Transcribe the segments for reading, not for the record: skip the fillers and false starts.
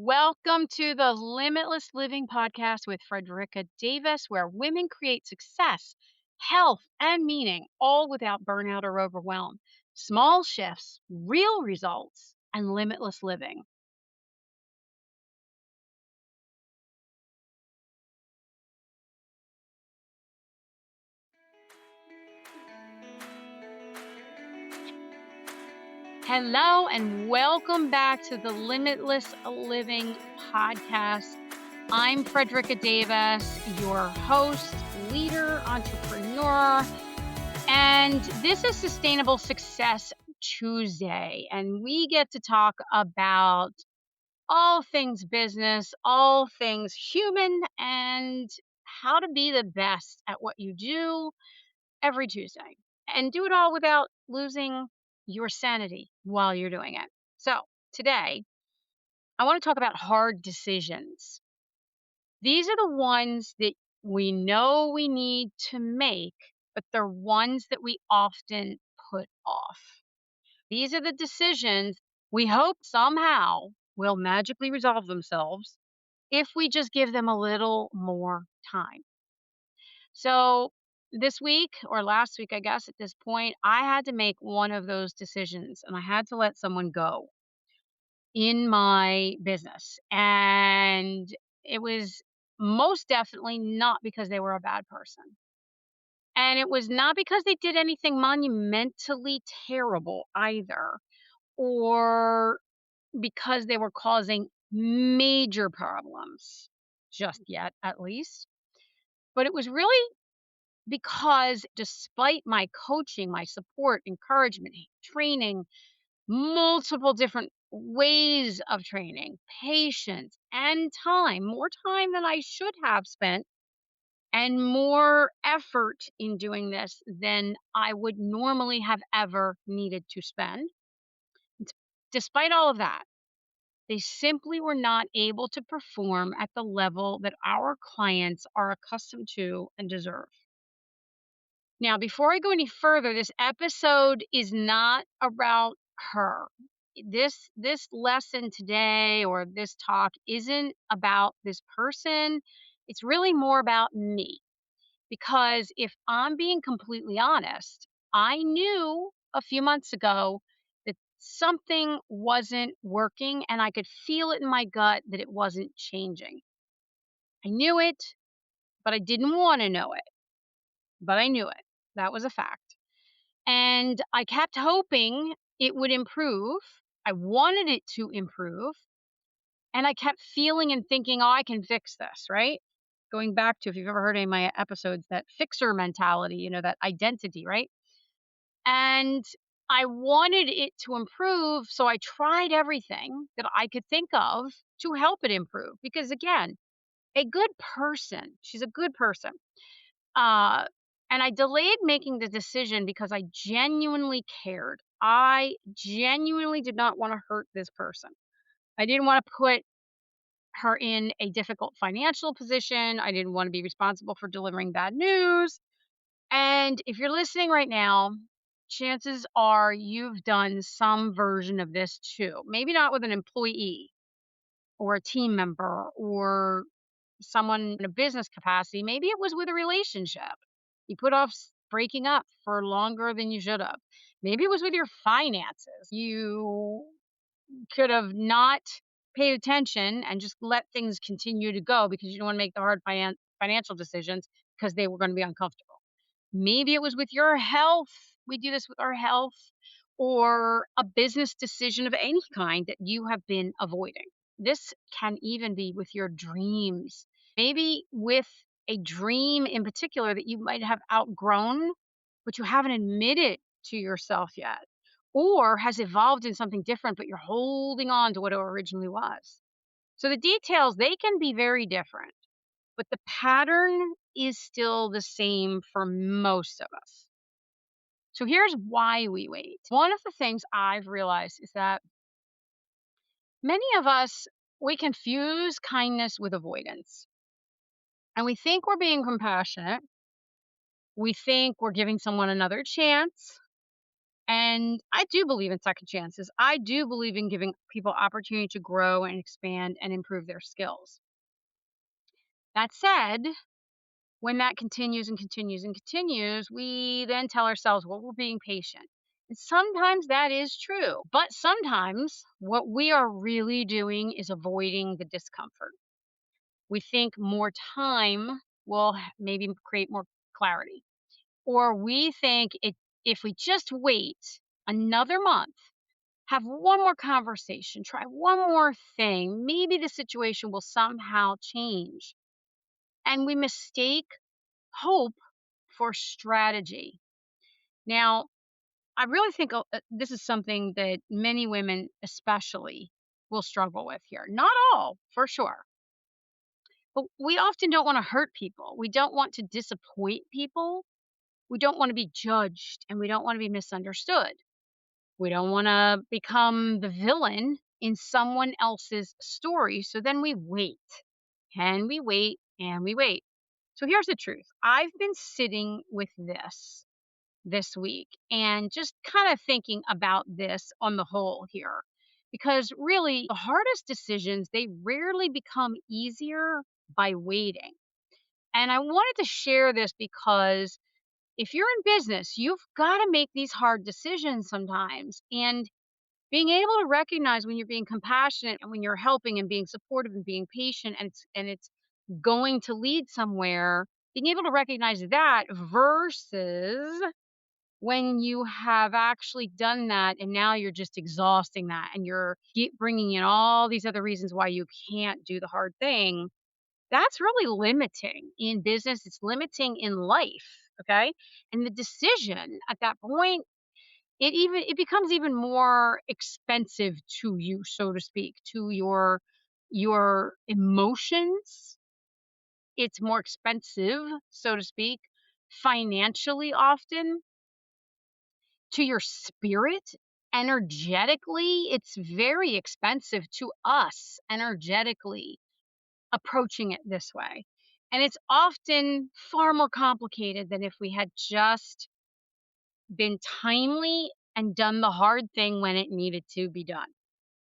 Welcome to the Limitless Living podcast with Fredricka Davis, where women create success, health, and meaning, all without burnout or overwhelm. Small shifts, real results, and limitless living. Hello, and welcome back to the Limitless Living podcast. I'm Fredricka Davis, your host, leader, entrepreneur. And this is Sustainable Success Tuesday. And we get to talk about all things business, all things human, and how to be the best at what you do every Tuesday. And do it all without losing your sanity while you're doing it. So today, I want to talk about hard decisions. These are the ones that we know we need to make, but they're ones that we often put off. These are the decisions we hope somehow will magically resolve themselves if we just give them a little more time. So, this week or last week, I guess at this point, I had to make one of those decisions and I had to let someone go in my business. And it was most definitely not because they were a bad person. And it was not because they did anything monumentally terrible either, or because they were causing major problems, just yet, at least. But it was really because despite my coaching, my support, encouragement, training, multiple different ways of training, patience, and time, more time than I should have spent, and more effort in doing this than I would normally have ever needed to spend. Despite all of that, they simply were not able to perform at the level that our clients are accustomed to and deserve. Now, before I go any further, this episode is not about her. This lesson today or this talk isn't about this person. It's really more about me. Because if I'm being completely honest, I knew a few months ago that something wasn't working and I could feel it in my gut that it wasn't changing. I knew it, but I didn't want to know it, but I knew it. That was a fact. And I kept hoping it would improve. I wanted it to improve. And I kept feeling and thinking, oh, I can fix this, right? Going back to, if you've ever heard any of my episodes, that fixer mentality, that identity, right? And I wanted it to improve. So I tried everything that I could think of to help it improve. Because again, a good person, she's a good person. Uh, and I delayed making the decision because I genuinely cared. I genuinely did not want to hurt this person. I didn't want to put her in a difficult financial position. I didn't want to be responsible for delivering bad news. And if you're listening right now, chances are you've done some version of this too. Maybe not with an employee or a team member or someone in a business capacity. Maybe it was with a relationship. You put off breaking up for longer than you should have. Maybe it was with your finances. You could have not paid attention and just let things continue to go because you don't want to make the hard financial decisions because they were going to be uncomfortable. Maybe it was with your health. We do this with our health, or a business decision of any kind that you have been avoiding. This can even be with your dreams. Maybe with a dream in particular that you might have outgrown, but you haven't admitted to yourself yet, or has evolved in something different, but you're holding on to what it originally was. So the details, they can be very different, but the pattern is still the same for most of us. So here's why we wait. One of the things I've realized is that many of us, we confuse kindness with avoidance. And we think we're being compassionate. We think we're giving someone another chance. And I do believe in second chances. I do believe in giving people opportunity to grow and expand and improve their skills. That said, when that continues and continues and continues, we then tell ourselves, well, we're being patient. And sometimes that is true. But sometimes what we are really doing is avoiding the discomfort. We think more time will maybe create more clarity. Or we think if we just wait another month, have one more conversation, try one more thing, maybe the situation will somehow change. And we mistake hope for strategy. Now, I really think this is something that many women, especially, will struggle with here. Not all, for sure. But we often don't want to hurt people. We don't want to disappoint people. We don't want to be judged and we don't want to be misunderstood. We don't want to become the villain in someone else's story. So then we wait and we wait and we wait. So here's the truth. I've been sitting with this week and just kind of thinking about this on the whole here. Because really, the hardest decisions, they rarely become easier by waiting. And I wanted to share this because if you're in business, you've got to make these hard decisions sometimes. And being able to recognize when you're being compassionate and when you're helping and being supportive and being patient and it's going to lead somewhere, being able to recognize that versus when you have actually done that and now you're just exhausting that and you're bringing in all these other reasons why you can't do the hard thing, that's really limiting in business. It's limiting in life. Okay. And the decision at that point, it becomes even more expensive to you, so to speak, to your emotions. It's more expensive, so to speak, financially often, to your spirit, energetically. It's very expensive to us energetically approaching it this way. And it's often far more complicated than if we had just been timely and done the hard thing when it needed to be done.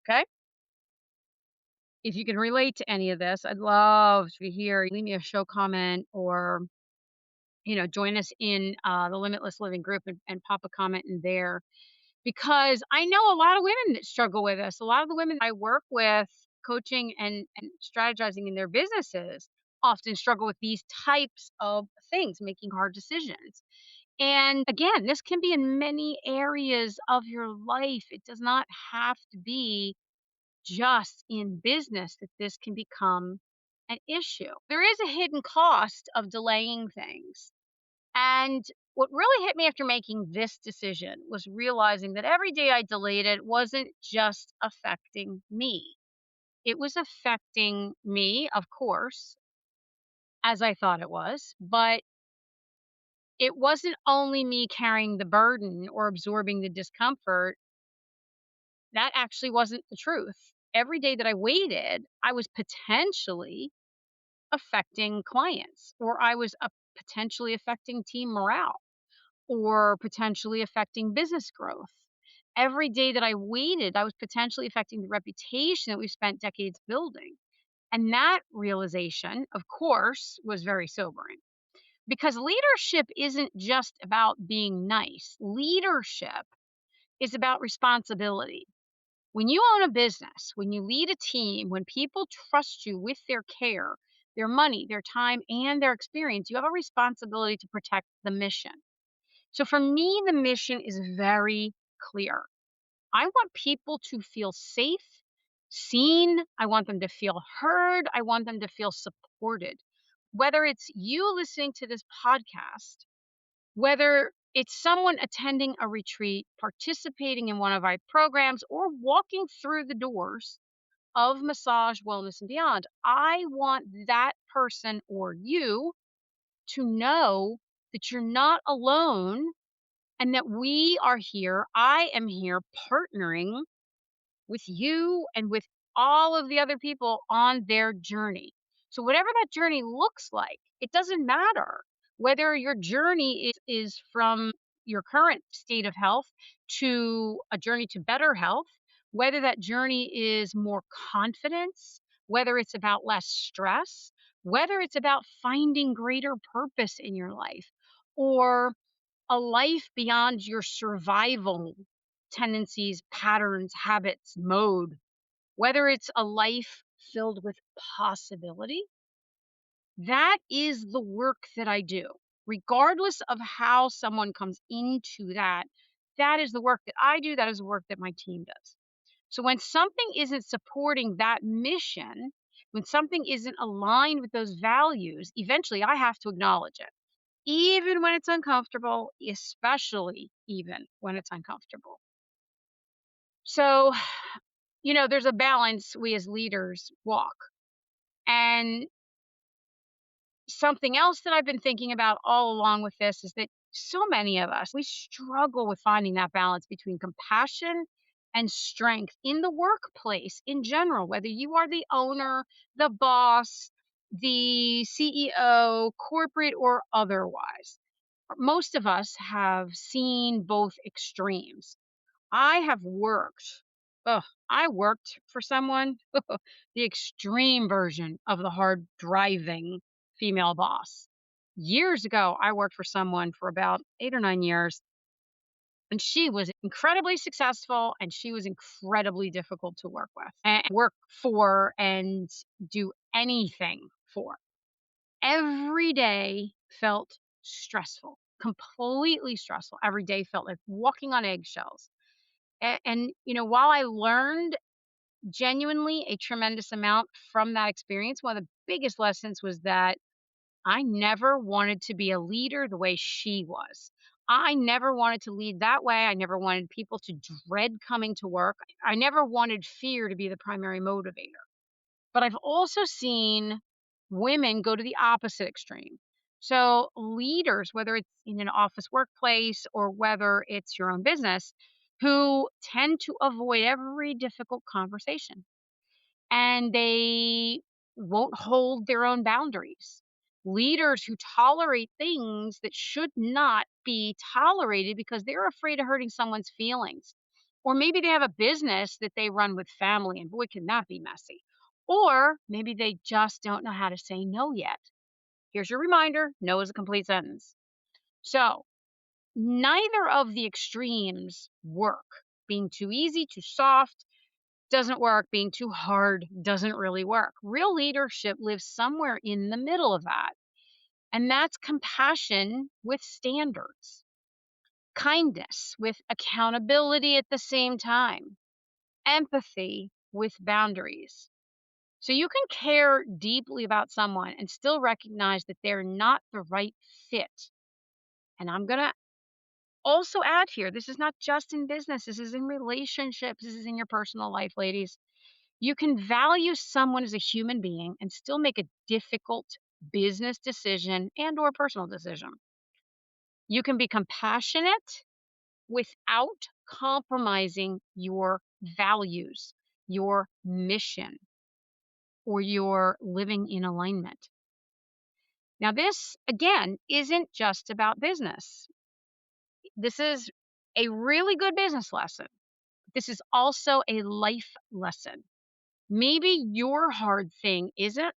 Okay? If you can relate to any of this, I'd love to hear. Leave me a show comment or, join us in the Limitless Living group and pop a comment in there because I know a lot of women that struggle with this. A lot of the women I work with, coaching and strategizing in their businesses, often struggle with these types of things, making hard decisions. And again, this can be in many areas of your life. It does not have to be just in business that this can become an issue. There is a hidden cost of delaying things. And what really hit me after making this decision was realizing that every day I delayed it wasn't just affecting me. It was affecting me, of course, as I thought it was, but it wasn't only me carrying the burden or absorbing the discomfort. That actually wasn't the truth. Every day that I waited, I was potentially affecting clients, or I was potentially affecting team morale, or potentially affecting business growth. Every day that I waited, I was potentially affecting the reputation that we've spent decades building. And that realization, of course, was very sobering because leadership isn't just about being nice. Leadership is about responsibility. When you own a business, when you lead a team, when people trust you with their care, their money, their time, and their experience, you have a responsibility to protect the mission. So for me, the mission is very clear. I want people to feel safe, seen. I want them to feel heard. I want them to feel supported. Whether it's you listening to this podcast, whether it's someone attending a retreat, participating in one of our programs, or walking through the doors of massage, wellness, and beyond, I want that person or you to know that you're not alone and that we are here. I am here partnering with you and with all of the other people on their journey. So, whatever that journey looks like, it doesn't matter whether your journey is from, your current state of health to a journey to better health, whether that journey is more confidence, whether it's about less stress, whether it's about finding greater purpose in your life, or a life beyond your survival tendencies, patterns, habits, mode, whether it's a life filled with possibility. That is the work that I do. Regardless of how someone comes into that, that is the work that I do. That is the work that my team does. So when something isn't supporting that mission, when something isn't aligned with those values, eventually I have to acknowledge it, even when it's uncomfortable, especially even when it's uncomfortable. So, there's a balance we as leaders walk. And something else that I've been thinking about all along with this is that so many of us, we struggle with finding that balance between compassion and strength in the workplace in general, whether you are the owner, the boss, the CEO, corporate or otherwise. Most of us have seen both extremes. I have worked. Ugh, I worked for someone, the extreme version of the hard driving female boss. Years ago, I worked for someone for about 8 or 9 years, and she was incredibly successful and she was incredibly difficult to work with and work for and do anything for. Every day felt stressful, completely stressful. Every day felt like walking on eggshells. And while I learned genuinely a tremendous amount from that experience, one of the biggest lessons was that I never wanted to be a leader the way she was. I never wanted to lead that way. I never wanted people to dread coming to work. I never wanted fear to be the primary motivator. But I've also seen women go to the opposite extreme. So, leaders, whether it's in an office workplace or whether it's your own business, who tend to avoid every difficult conversation and they won't hold their own boundaries. Leaders who tolerate things that should not be tolerated because they're afraid of hurting someone's feelings. Or maybe they have a business that they run with family, and boy, can that be messy. Or maybe they just don't know how to say no yet. Here's your reminder: no is a complete sentence. So, neither of the extremes work. Being too easy, too soft, doesn't work. Being too hard doesn't really work. Real leadership lives somewhere in the middle of that. And that's compassion with standards, kindness with accountability at the same time, empathy with boundaries. So you can care deeply about someone and still recognize that they're not the right fit. And I'm going to also add here, this is not just in business, this is in relationships, this is in your personal life, ladies. You can value someone as a human being and still make a difficult business decision and or personal decision. You can be compassionate without compromising your values, your mission, or your living in alignment. Now, this again isn't just about business. This is a really good business lesson. This is also a life lesson. Maybe your hard thing isn't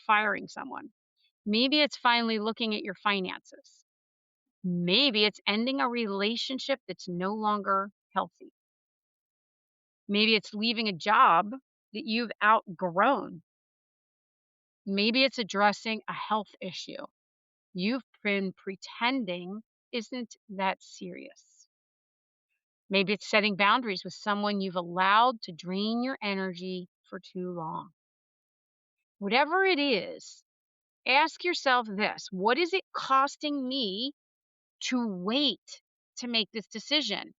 firing someone. Maybe it's finally looking at your finances. Maybe it's ending a relationship that's no longer healthy. Maybe it's leaving a job that you've outgrown. Maybe it's addressing a health issue you've been pretending isn't that serious. Maybe it's setting boundaries with someone you've allowed to drain your energy for too long. Whatever it is, ask yourself this: what is it costing me to wait to make this decision?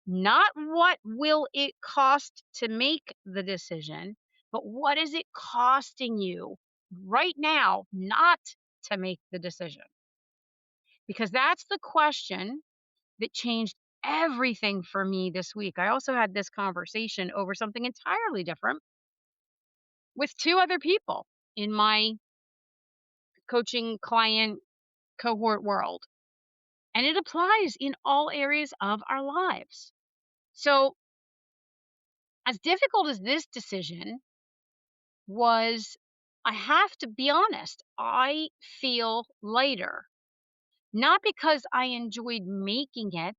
Not what will it cost to make the decision, but what is it costing you right now not to make the decision? Because that's the question that changed everything for me this week. I also had this conversation over something entirely different with two other people in my coaching client cohort world. And it applies in all areas of our lives. So, as difficult as this decision was, I have to be honest, I feel lighter. Not because I enjoyed making it.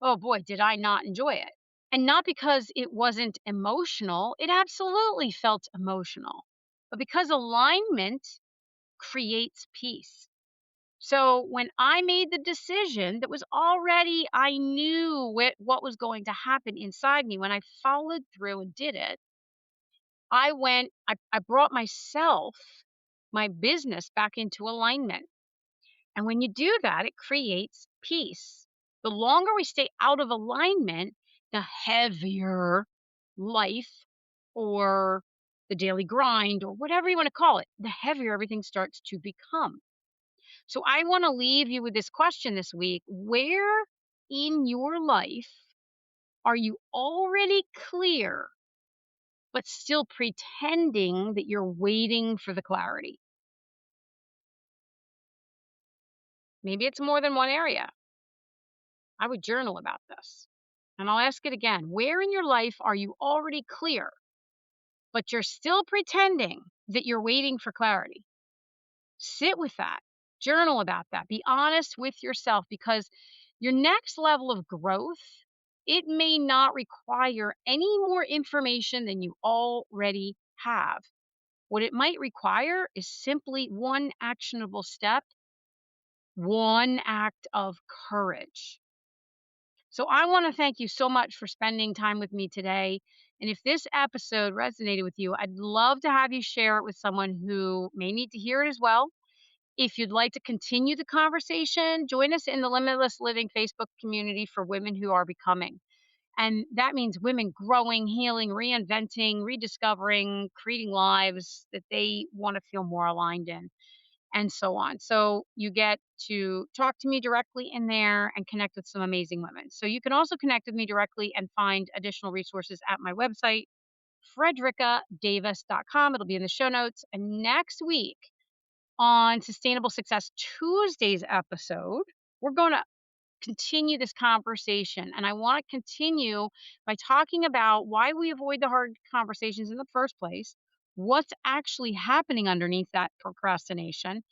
Oh boy, did I not enjoy it. And not because it wasn't emotional. It absolutely felt emotional. But because alignment creates peace. So when I made the decision that was already, I knew what was going to happen inside me. When I followed through and did it, I brought myself, my business back into alignment. And when you do that, it creates peace. The longer we stay out of alignment, the heavier life or the daily grind or whatever you want to call it, the heavier everything starts to become. So I want to leave you with this question this week. Where in your life are you already clear, but still pretending that you're waiting for the clarity? Maybe it's more than one area. I would journal about this. And I'll ask it again. Where in your life are you already clear, but you're still pretending that you're waiting for clarity? Sit with that. Journal about that. Be honest with yourself because your next level of growth, it may not require any more information than you already have. What it might require is simply one actionable step, one act of courage. So I want to thank you so much for spending time with me today. And if this episode resonated with you, I'd love to have you share it with someone who may need to hear it as well. If you'd like to continue the conversation, join us in the Limitless Living Facebook community for women who are becoming. And that means women growing, healing, reinventing, rediscovering, creating lives that they want to feel more aligned in, and so on. So you get to talk to me directly in there and connect with some amazing women. So you can also connect with me directly and find additional resources at my website, fredrickadavis.com. It'll be in the show notes. And next week on Sustainable Success Tuesday's episode, we're going to continue this conversation. And I want to continue by talking about why we avoid the hard conversations in the first place, what's actually happening underneath that procrastination,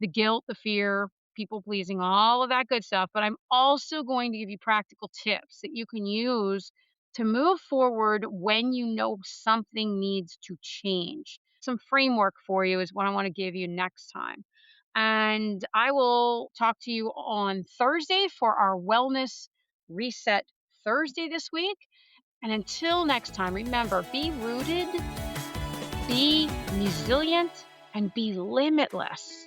the guilt, the fear, people pleasing, all of that good stuff. But I'm also going to give you practical tips that you can use to move forward when you know something needs to change. Some framework for you is what I want to give you next time. And I will talk to you on Thursday for our Wellness Reset Thursday this week. And until next time, remember, be rooted, be resilient, and be limitless.